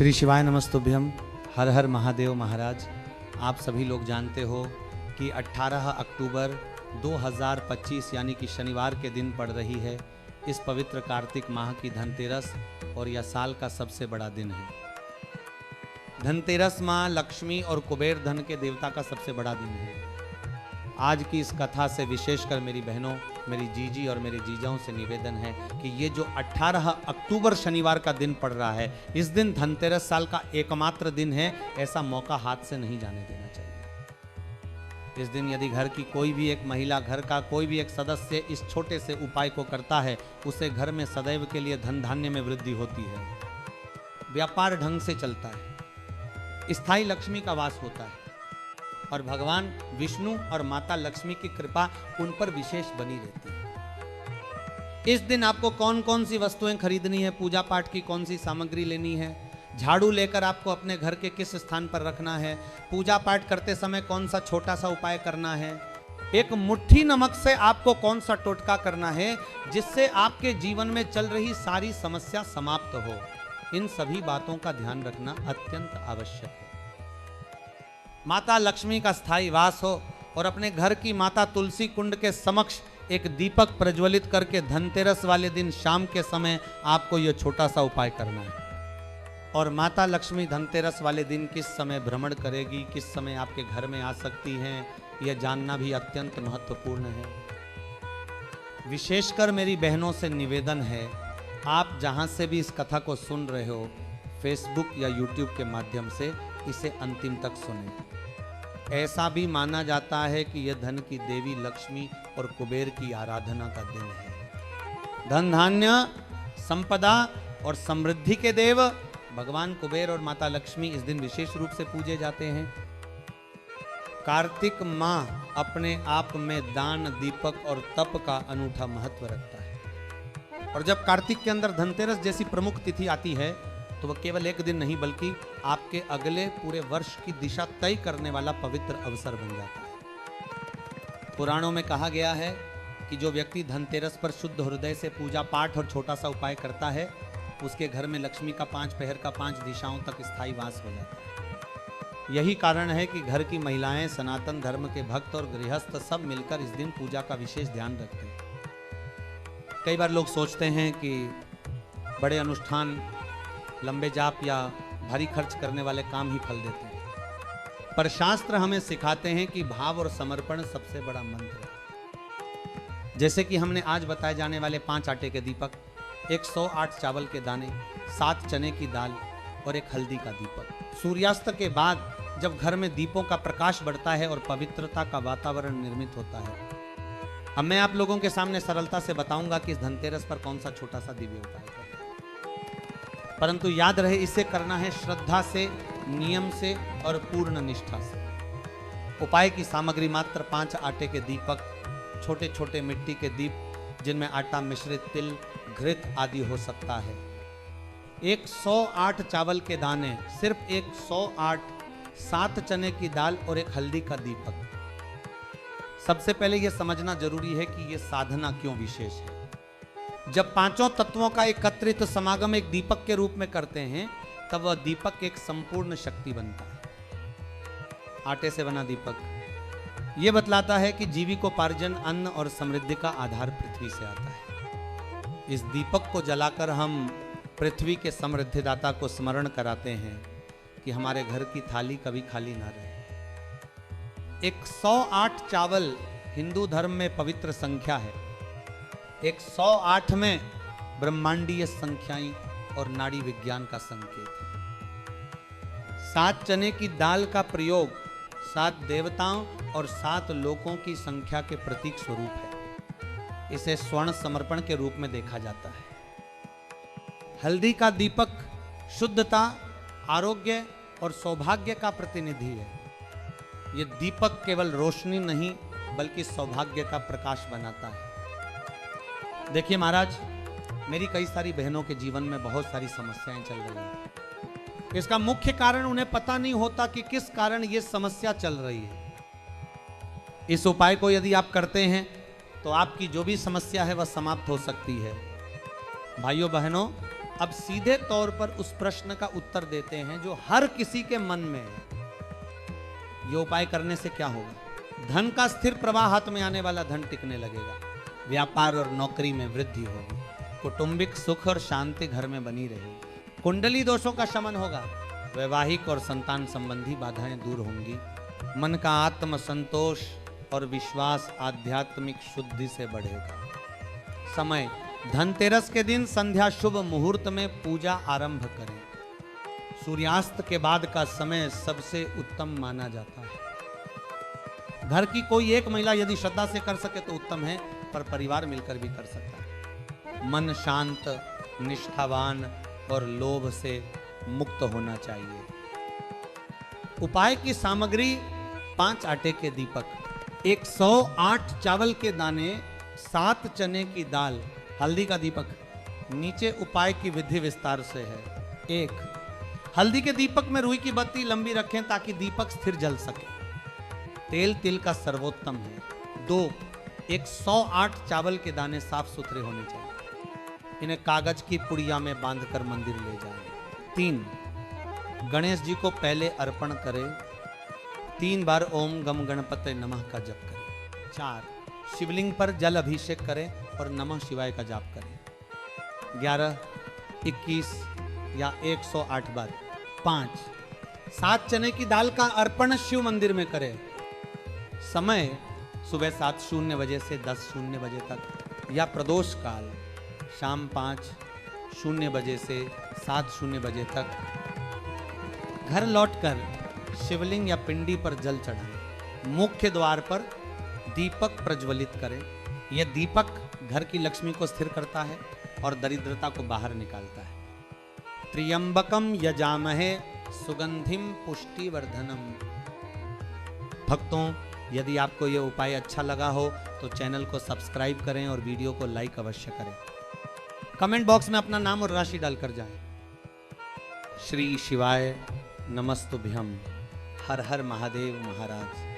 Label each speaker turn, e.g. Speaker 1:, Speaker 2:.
Speaker 1: श्री शिवाय नमस्तुभ्यम। हर हर महादेव महाराज। आप सभी लोग जानते हो कि 18 अक्टूबर 2025 यानी कि शनिवार के दिन पड़ रही है इस पवित्र कार्तिक माह की धनतेरस, और यह साल का सबसे बड़ा दिन है। धनतेरस माँ लक्ष्मी और कुबेर धन के देवता का सबसे बड़ा दिन है। आज की इस कथा से विशेषकर मेरी बहनों, मेरी जीजी और मेरे जीजाओं से निवेदन है कि ये जो 18 अक्टूबर शनिवार का दिन पड़ रहा है, इस दिन धनतेरस साल का एकमात्र दिन है। ऐसा मौका हाथ से नहीं जाने देना चाहिए। इस दिन यदि घर की कोई भी एक महिला, घर का कोई भी एक सदस्य इस छोटे से उपाय को करता है, उसे घर में सदैव के लिए धन धान्य में वृद्धि होती है, व्यापार ढंग से चलता है, स्थायी लक्ष्मी का वास होता है और भगवान विष्णु और माता लक्ष्मी की कृपा उन पर विशेष बनी रहती है। इस दिन आपको कौन कौन सी वस्तुएं खरीदनी है, पूजा पाठ की कौन सी सामग्री लेनी है, झाड़ू लेकर आपको अपने घर के किस स्थान पर रखना है, पूजा पाठ करते समय कौन सा छोटा सा उपाय करना है, एक मुट्ठी नमक से आपको कौन सा टोटका करना है जिससे आपके जीवन में चल रही सारी समस्या समाप्त हो, इन सभी बातों का ध्यान रखना अत्यंत आवश्यक है। माता लक्ष्मी का स्थायी वास हो और अपने घर की माता तुलसी कुंड के समक्ष एक दीपक प्रज्वलित करके धनतेरस वाले दिन शाम के समय आपको यह छोटा सा उपाय करना है। और माता लक्ष्मी धनतेरस वाले दिन किस समय भ्रमण करेगी, किस समय आपके घर में आ सकती हैं, यह जानना भी अत्यंत महत्वपूर्ण है। विशेषकर मेरी बहनों से निवेदन है, आप जहां से भी इस कथा को सुन रहे हो, फेसबुक या यूट्यूब के माध्यम से इसे अंतिम तक सुने। ऐसा भी माना जाता है कि यह धन की देवी लक्ष्मी और कुबेर की आराधना का दिन है। धन धान्य, संपदा और समृद्धि के देव भगवान कुबेर और माता लक्ष्मी इस दिन विशेष रूप से पूजे जाते हैं। कार्तिक माह अपने आप में दान, दीपक और तप का अनूठा महत्व रखता है। और जब कार्तिक के अंदर धनतेरस जैसी प्रमुख तिथि आती है तो वह केवल एक दिन नहीं बल्कि आपके अगले पूरे वर्ष की दिशा तय करने वाला पवित्र अवसर बन जाता है। पुराणों में कहा गया है कि जो व्यक्ति धनतेरस पर शुद्ध हृदय से पूजा पाठ और छोटा सा उपाय करता है, उसके घर में लक्ष्मी का 5 पहर का 5 दिशाओं तक स्थायी वास हो जाता है। यही कारण है कि घर की महिलाएं, सनातन धर्म के भक्त और गृहस्थ सब मिलकर इस दिन पूजा का विशेष ध्यान रखते हैं। कई बार लोग सोचते हैं कि बड़े अनुष्ठान, लंबे जाप या भारी खर्च करने वाले काम ही फल देते हैं, पर शास्त्र हमें सिखाते हैं कि भाव और समर्पण सबसे बड़ा मंत्र है। जैसे कि हमने आज बताए जाने वाले 5 आटे के दीपक, 108 चावल के दाने, 7 चने की दाल और एक हल्दी का दीपक। सूर्यास्त के बाद जब घर में दीपों का प्रकाश बढ़ता है और पवित्रता का वातावरण निर्मित होता है। अब मैं आप लोगों के सामने सरलता से बताऊंगा कि इस धनतेरस पर कौन सा छोटा सा दिव्य उपाय करें, परंतु याद रहे इसे करना है श्रद्धा से, नियम से और पूर्ण निष्ठा से। उपाय की सामग्री मात्र 5 आटे के दीपक, छोटे छोटे मिट्टी के दीप जिनमें आटा मिश्रित तिल, घृत आदि हो सकता है, 108 चावल के दाने, सिर्फ 108, 7 चने की दाल और एक हल्दी का दीपक। सबसे पहले यह समझना जरूरी है कि यह साधना क्यों विशेष है। जब 5 तत्वों का एकत्रित समागम एक दीपक के रूप में करते हैं, तब वह दीपक एक संपूर्ण शक्ति बनता है। आटे से बना दीपक यह बतलाता है कि जीविकोपार्जन, अन्न और समृद्धि का आधार पृथ्वी से आता है। इस दीपक को जलाकर हम पृथ्वी के समृद्धिदाता को स्मरण कराते हैं कि हमारे घर की थाली कभी खाली ना रहे। 108 चावल हिंदू धर्म में पवित्र संख्या है। 108 में ब्रह्मांडीय संख्याएं और नाड़ी विज्ञान का संकेत है। 7 चने की दाल का प्रयोग 7 देवताओं और 7 लोकों की संख्या के प्रतीक स्वरूप है। इसे स्वर्ण समर्पण के रूप में देखा जाता है। हल्दी का दीपक शुद्धता, आरोग्य और सौभाग्य का प्रतिनिधि है। यह दीपक केवल रोशनी नहीं बल्कि सौभाग्य का प्रकाश बनाता है। देखिए महाराज, मेरी कई सारी बहनों के जीवन में बहुत सारी समस्याएं चल रही हैं। इसका मुख्य कारण उन्हें पता नहीं होता कि किस कारण ये समस्या चल रही है। इस उपाय को यदि आप करते हैं तो आपकी जो भी समस्या है वह समाप्त हो सकती है। भाइयों बहनों, अब सीधे तौर पर उस प्रश्न का उत्तर देते हैं जो हर किसी के मन में है। ये उपाय करने से क्या होगा? धन का स्थिर प्रवाह, हाथ में आने वाला धन टिकने लगेगा, व्यापार और नौकरी में वृद्धि होगी, कौटुंबिक सुख और शांति घर में बनी रहेगी, कुंडली दोषों का शमन होगा, वैवाहिक और संतान संबंधी बाधाएं दूर होंगी, मन का आत्म संतोष और विश्वास आध्यात्मिक शुद्धि से बढ़ेगा। समय, धनतेरस के दिन संध्या शुभ मुहूर्त में पूजा आरंभ करें। सूर्यास्त के बाद का समय सबसे उत्तम माना जाता है। घर की कोई एक महिला यदि श्रद्धा से कर सके तो उत्तम है, पर परिवार मिलकर भी कर सकता है। मन शांत, निष्ठावान और लोभ से मुक्त होना चाहिए। उपाय की सामग्री 5 आटे के दीपक, 108 चावल के दाने, 7 चने की दाल, हल्दी का दीपक। नीचे उपाय की विधि विस्तार से है। 1, हल्दी के दीपक में रुई की बत्ती लंबी रखें ताकि दीपक स्थिर जल सके। तेल तिल का सर्वोत्तम है। 2, 108 चावल के दाने साफ सुथरे होने चाहिए। इन्हें कागज की पुड़िया में बांधकर मंदिर ले जाएं। 3, गणेश जी को पहले अर्पण करें। 3 बार ओम गम गणपते नमः का जप करें। 4, शिवलिंग पर जल अभिषेक करें और नमः शिवाय का जाप करें 11, 21 या 108 बार। 5, 7 चने की दाल का अर्पण शिव मंदिर में करें। समय सुबह 7:00 बजे से 10:00 बजे तक या प्रदोष काल शाम 5:00 बजे से 7:00 बजे तक। घर लौटकर शिवलिंग या पिंडी पर जल चढ़ाएं। मुख्य द्वार पर दीपक प्रज्वलित करें। यह दीपक घर की लक्ष्मी को स्थिर करता है और दरिद्रता को बाहर निकालता है। त्र्यंबकम यजामहे सुगंधिम पुष्टिवर्धनम। भक्तों, यदि आपको यह उपाय अच्छा लगा हो तो चैनल को सब्सक्राइब करें और वीडियो को लाइक अवश्य करें। कमेंट बॉक्स में अपना नाम और राशि डालकर जाएं। श्री शिवाय नमस्तुभ्यम। हर हर महादेव महाराज।